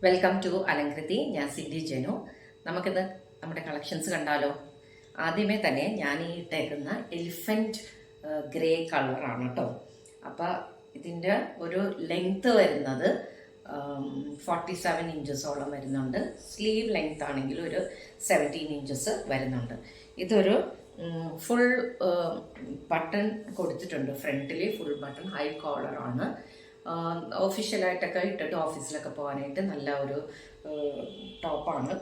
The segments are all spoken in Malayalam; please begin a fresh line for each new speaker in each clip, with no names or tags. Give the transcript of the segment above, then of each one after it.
Welcome to അലങ്കൃതി. ഞാൻ സിഡി ജനു. നമുക്കിത് നമ്മുടെ കളക്ഷൻസ് കണ്ടാലോ. ആദ്യമേ തന്നെ ഞാൻ ഈ ഇട്ടേക്കുന്ന എലിഫൻറ്റ് ഗ്രേ കളറാണ് കേട്ടോ. അപ്പം ഇതിൻ്റെ ഒരു ലെങ്ത്ത് വരുന്നത് 47 ഇഞ്ചസോളം വരുന്നുണ്ട്. സ്ലീവ് ലെങ്ത് ആണെങ്കിൽ ഒരു 17 ഇഞ്ചസ് വരുന്നുണ്ട്. ഇതൊരു ഫുൾ ബട്ടൺ കൊടുത്തിട്ടുണ്ട്. ഫ്രണ്ടിൽ ഫുൾ ബട്ടൺ, ഹൈ കോളറാണ്. ഒഫീഷ്യലായിട്ടൊക്കെ ഇട്ടിട്ട് ഓഫീസിലൊക്കെ പോകാനായിട്ട് നല്ല ഒരു ടോപ്പാണ്.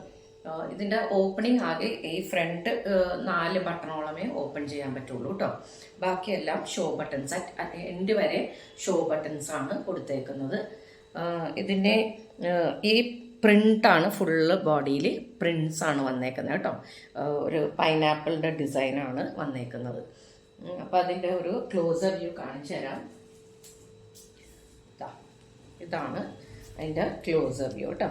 ഇതിൻ്റെ ഓപ്പണിംഗ് ആകെ ഈ ഫ്രണ്ട് 4 ബട്ടണോളമേ ഓപ്പൺ ചെയ്യാൻ പറ്റുള്ളൂ കേട്ടോ. ബാക്കിയെല്ലാം ഷോ ബട്ടൺസ്, അറ്റ് എൻഡ് വരെ ഷോ ബട്ടൺസ് ആണ് കൊടുത്തേക്കുന്നത്. ഇതിൻ്റെ ഈ പ്രിൻ്റാണ് ഫുള്ള് ബോഡിയിൽ പ്രിൻസ് ആണ് വന്നേക്കുന്നത് കേട്ടോ. ഒരു പൈനാപ്പിളിൻ്റെ ഡിസൈനാണ് വന്നേക്കുന്നത്. അപ്പോൾ അതിൻ്റെ ഒരു ക്ലോസർ വ്യൂ കാണിച്ചു തരാം. ഇതാണ് അതിൻ്റെ ക്ലോസർ വ്യൂ കേട്ടോ.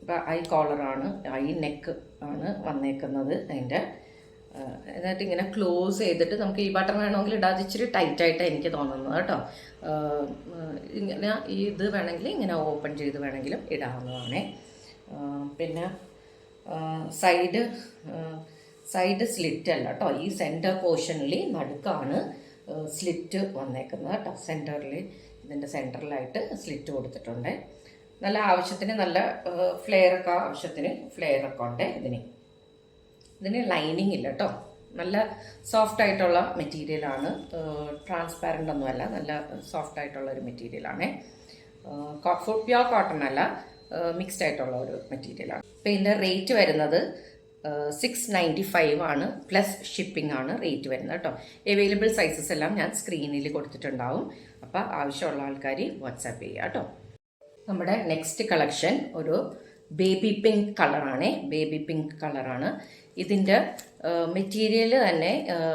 ഇപ്പം ഐ കോളറാണ്, ഐ നെക്ക് ആണ് വന്നേക്കുന്നത് അതിൻ്റെ. എന്നിട്ട് ഇങ്ങനെ ക്ലോസ് ചെയ്തിട്ട് നമുക്ക് ഈ ബട്ടൺ വേണമെങ്കിൽ ഇടാതെ ഇച്ചിരി ടൈറ്റായിട്ട് എനിക്ക് തോന്നുന്നത് കേട്ടോ. ഇങ്ങനെ ഇത് വേണമെങ്കിൽ ഇങ്ങനെ ഓപ്പൺ ചെയ്ത് വേണമെങ്കിലും ഇടാവുന്നതാണ്. പിന്നെ സൈഡ് സ്ലിറ്റ് അല്ല കേട്ടോ. ഈ സെൻറ്റർ പോർഷനിൽ നടുക്കാണ് സ്ലിറ്റ് വന്നേക്കുന്നത് കേട്ടോ. സെൻറ്ററിൽ, ഇതിൻ്റെ സെൻറ്ററിലായിട്ട് സ്ലിറ്റ് കൊടുത്തിട്ടുണ്ട്. നല്ല ആവശ്യത്തിന് നല്ല ഫ്ലെയറൊക്കെ, ആവശ്യത്തിന് ഫ്ലെയറൊക്കെ ഉണ്ട് ഇതിന് ലൈനിങ് ഇല്ല കേട്ടോ. നല്ല സോഫ്റ്റ് ആയിട്ടുള്ള മെറ്റീരിയലാണ്. ട്രാൻസ്പാരൻ്റ് ഒന്നുമല്ല, നല്ല സോഫ്റ്റ് ആയിട്ടുള്ള ഒരു മെറ്റീരിയലാണ്. ഫുൾ പ്യോർ കോട്ടൺ അല്ല, മിക്സ്ഡ് ആയിട്ടുള്ള ഒരു മെറ്റീരിയലാണ്. അപ്പോൾ ഇതിൻ്റെ റേറ്റ് വരുന്നത് 695 ആണ്. പ്ലസ് ഷിപ്പിംഗ് ആണ് റേറ്റ് വരുന്നത് കേട്ടോ. അവൈലബിൾ സൈസസ് എല്ലാം ഞാൻ സ്ക്രീനിൽ കൊടുത്തിട്ടുണ്ടാവും. അപ്പോൾ ആവശ്യമുള്ള ആൾക്കാർ വാട്സാപ്പ് ചെയ്യുക കേട്ടോ. നമ്മുടെ നെക്സ്റ്റ് കളക്ഷൻ ഒരു ബേബി പിങ്ക് കളറാണ്. ഇതിൻ്റെ മെറ്റീരിയൽ തന്നെ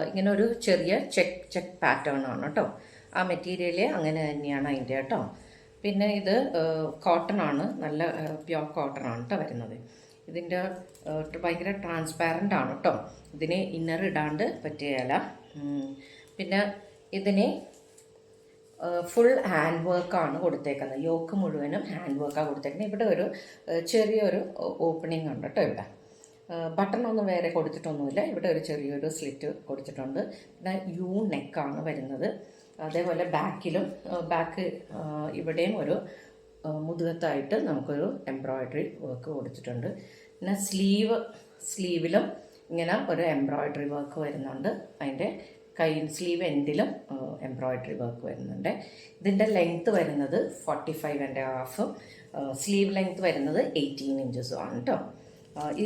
ഇങ്ങനെ ഒരു ചെറിയ ചെക്ക് പാറ്റേൺ ആണ് കേട്ടോ. ആ മെറ്റീരിയൽ അങ്ങനെ തന്നെയാണ് അതിൻ്റെ കേട്ടോ. പിന്നെ ഇത് കോട്ടൺ ആണ്, നല്ല പ്യോർ കോട്ടൺ ആണ് കേട്ടോ വരുന്നത്. ഇതിൻ്റെ ഭയങ്കര ട്രാൻസ്പാരൻ്റ് ആണ് കേട്ടോ. ഇതിന് ഇന്നർ ഇടാണ്ട് പറ്റുകയില്ല. പിന്നെ ഇതിന് ഫുൾ ഹാൻഡ് വർക്കാണ് കൊടുത്തേക്കുന്നത്. യോക്ക് മുഴുവനും ഹാൻഡ് വർക്കാണ് കൊടുത്തേക്കുന്നത്. ഇവിടെ ഒരു ചെറിയൊരു ഓപ്പണിംഗ് ഉണ്ട് കേട്ടോ. ഇവിടെ ബട്ടണൊന്നും വേറെ കൊടുത്തിട്ടൊന്നുമില്ല. ഇവിടെ ഒരു ചെറിയൊരു സ്ലിറ്റ് കൊടുത്തിട്ടുണ്ട്. പിന്നെ യു നെക്കാണ് വരുന്നത്. അതേപോലെ ബാക്ക് ഇവിടെയും ഒരു മുതുകത്തായിട്ട് നമുക്കൊരു എംബ്രോയ്ഡറി വർക്ക് കൊടുത്തിട്ടുണ്ട്. പിന്നെ സ്ലീവിലും ഇങ്ങനെ ഒരു എംബ്രോയ്ഡറി വർക്ക് വരുന്നുണ്ട്. അതിൻ്റെ സ്ലീവ് എൻഡിലും എംബ്രോയ്ഡറി വർക്ക് വരുന്നുണ്ട്. ഇതിൻ്റെ ലെങ്ത്ത് വരുന്നത് 45.5, സ്ലീവ് ലെങ്ത്ത് വരുന്നത് 18 ഇഞ്ചസും ആണ് കേട്ടോ. ഈ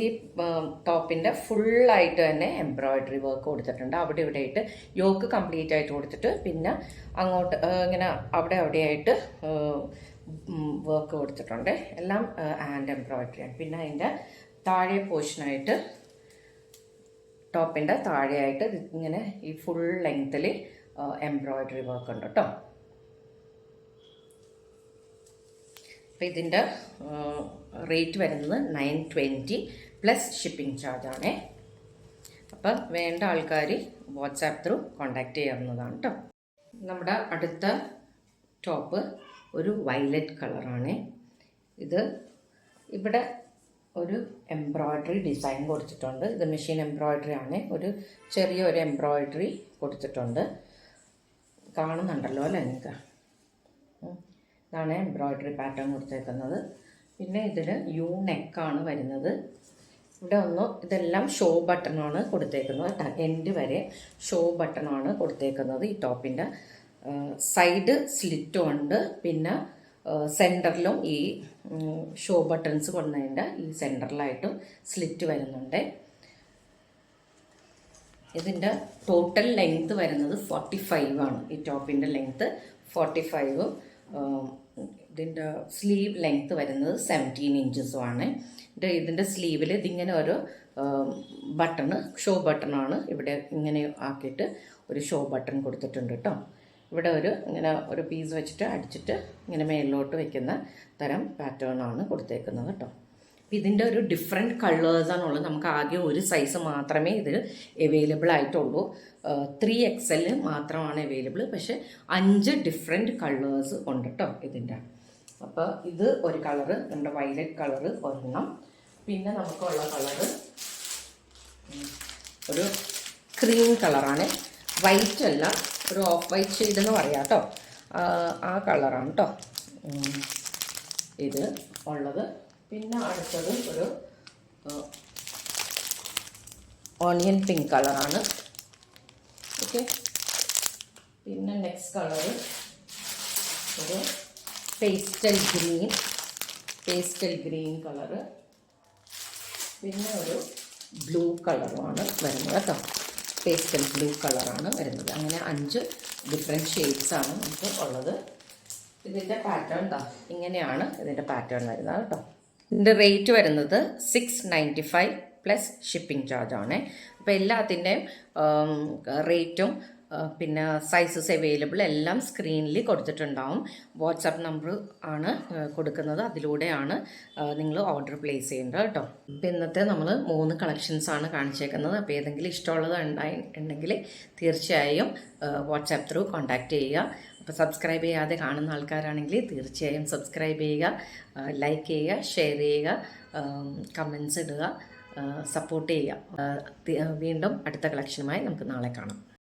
ടോപ്പിൻ്റെ ഫുള്ളായിട്ട് തന്നെ എംബ്രോയ്ഡറി വർക്ക് കൊടുത്തിട്ടുണ്ട്. അവിടെ ഇവിടെ ആയിട്ട് യോക്ക് കംപ്ലീറ്റ് ആയിട്ട് കൊടുത്തിട്ട് പിന്നെ അങ്ങോട്ട് ഇങ്ങനെ അവിടെയായിട്ട് വർക്ക് കൊടുത്തിട്ടുണ്ട്. എല്ലാം ഹാൻഡ് എംബ്രോയ്ഡറിയാണ്. പിന്നെ അതിൻ്റെ താഴെ പോർഷനായിട്ട്, ടോപ്പിൻ്റെ താഴെയായിട്ട് ഇങ്ങനെ ഈ ഫുൾ ലെങ്ത്തിൽ എംബ്രോയ്ഡറി വർക്ക് ഉണ്ട് കേട്ടോ. അപ്പം ഇതിൻ്റെ റേറ്റ് വരുന്നത് 920 പ്ലസ് ഷിപ്പിംഗ് ചാർജാണേ. അപ്പം വേണ്ട ആൾക്കാർ വാട്സാപ്പ് ത്രൂ കോണ്ടാക്ട് ചെയ്യാവുന്നതാണ് കേട്ടോ. നമ്മുടെ അടുത്ത ടോപ്പ് ഒരു വയലറ്റ് കളറാണ്. ഇവിടെ ഒരു എംബ്രോയ്ഡറി ഡിസൈൻ കൊടുത്തിട്ടുണ്ട്. ഇത് മെഷീൻ എംബ്രോയ്ഡറി ആണ്. ഒരു ചെറിയൊരു എംബ്രോയ്ഡറി കൊടുത്തിട്ടുണ്ട്. കാണുന്നുണ്ടല്ലോ അല്ലേ നിങ്ങൾക്ക്? ഇതാണ് എംബ്രോയ്ഡറി പാറ്റേൺ കൊടുത്തേക്കുന്നത്. പിന്നെ ഇതിൽ യു നെക്കാണ് വരുന്നത്. ഇതെല്ലാം ഷോ ബട്ടണാണ് കൊടുത്തേക്കുന്നത്. എൻഡ് വരെ ഷോ ബട്ടണാണ് കൊടുത്തേക്കുന്നത്. ഈ ടോപ്പിൻ്റെ സൈഡ് സ്ലിറ്റും ഉണ്ട്. പിന്നെ സെൻറ്ററിലും ഈ ഷോ ബട്ടൺസ് കൊണ്ടതിൻ്റെ ഈ സെൻറ്ററിലായിട്ടും സ്ലിറ്റ് വരുന്നുണ്ട്. ഇതിൻ്റെ ടോട്ടൽ ലെങ്ത്ത് വരുന്നത് 45 ആണ്. ഈ ടോപ്പിൻ്റെ ലെങ്ത്ത് 45. ഇതിൻ്റെ സ്ലീവ് ലെങ്ത്ത് വരുന്നത് 17 ഇഞ്ചസും ആണ്. ഇതിൻ്റെ സ്ലീവിൽ ഇതിങ്ങനെ ഒരു ഷോ ബട്ടണാണ് ഇവിടെ ഇങ്ങനെ ആക്കിയിട്ട് ഒരു ഷോ ബട്ടൺ കൊടുത്തിട്ടുണ്ട് കേട്ടോ. ഇവിടെ ഇങ്ങനെ ഒരു പീസ് വെച്ചിട്ട് അടിച്ചിട്ട് ഇങ്ങനെ മേലിലോട്ട് വെക്കുന്ന തരം പാറ്റേൺ ആണ് കൊടുത്തേക്കുന്നത് കേട്ടോ. അപ്പം ഇതിൻ്റെ ഒരു ഡിഫറെൻറ്റ് കളേഴ്സാണുള്ളത്. നമുക്ക് ആകെ ഒരു സൈസ് മാത്രമേ ഇതിൽ അവൈലബിൾ ആയിട്ടുള്ളൂ. 3XL മാത്രമാണ് അവൈലബിൾ. പക്ഷേ 5 ഡിഫറെൻറ്റ് കളേഴ്സ് ഉണ്ട് കേട്ടോ ഇതിൻ്റെ. അപ്പോൾ ഇത് ഒരു കളറ്, നമ്മുടെ വയലറ്റ് കളറ് ഒരെണ്ണം. പിന്നെ നമുക്കുള്ള കളറ് ഒരു ക്രീം കളറാണ്, വൈറ്റ് അല്ല, ഒരു ഓഫ് വൈറ്റ് ഷെയ്ഡ് എന്ന് പറയാം കേട്ടോ. ആ കളറാണ് കേട്ടോ ഇത് ഉള്ളത്. പിന്നെ അടുത്തത് ഒരു ഓണിയൻ പിങ്ക് കളറാണ്. ഓക്കെ. പിന്നെ നെക്സ്റ്റ് കളറ് ഒരു പേസ്റ്റൽ ഗ്രീൻ കളറ്. പിന്നെ ഒരു ബ്ലൂ കളറുമാണ് വരുന്നത് കേട്ടോ. പേസ്റ്റൽ ബ്ലൂ കളറാണ് വരുന്നത്. അങ്ങനെ 5 ഡിഫറെൻറ്റ് ഷെയ്ഡ്സാണ് നമുക്ക് ഉള്ളത്. ഇതിൻ്റെ പാറ്റേൺ ഇങ്ങനെയാണ് ഇതിൻ്റെ പാറ്റേൺ വരുന്നത് കേട്ടോ. ഇതിൻ്റെ റേറ്റ് വരുന്നത് 695 പ്ലസ് ഷിപ്പിംഗ് ചാർജാണ്. അപ്പോൾ എല്ലാത്തിൻ്റെയും റേറ്റും പിന്നെ സൈസസ് അവൈലബിൾ എല്ലാം സ്ക്രീനിൽ കൊടുത്തിട്ടുണ്ടാവും. വാട്സാപ്പ് നമ്പർ ആണ് കൊടുക്കുന്നത്, അതിലൂടെയാണ് നിങ്ങൾ ഓർഡർ പ്ലേസ് ചെയ്യേണ്ടത് കേട്ടോ. അപ്പോൾ ഇന്നത്തെ നമ്മൾ 3 കളക്ഷൻസാണ് കാണിച്ചേക്കുന്നത്. അപ്പോൾ ഏതെങ്കിലും ഇഷ്ടമുള്ളത് ഉണ്ടെങ്കിൽ തീർച്ചയായും വാട്സാപ്പ് ത്രൂ കോൺടാക്റ്റ് ചെയ്യുക. അപ്പോൾ സബ്സ്ക്രൈബ് ചെയ്യാതെ കാണുന്ന ആൾക്കാരാണെങ്കിൽ തീർച്ചയായും സബ്സ്ക്രൈബ് ചെയ്യുക, ലൈക്ക് ചെയ്യുക, ഷെയർ ചെയ്യുക, കമൻസ് ഇടുക, സപ്പോർട്ട് ചെയ്യുക. വീണ്ടും അടുത്ത കളക്ഷനുമായി നമുക്ക് നാളെ കാണാം.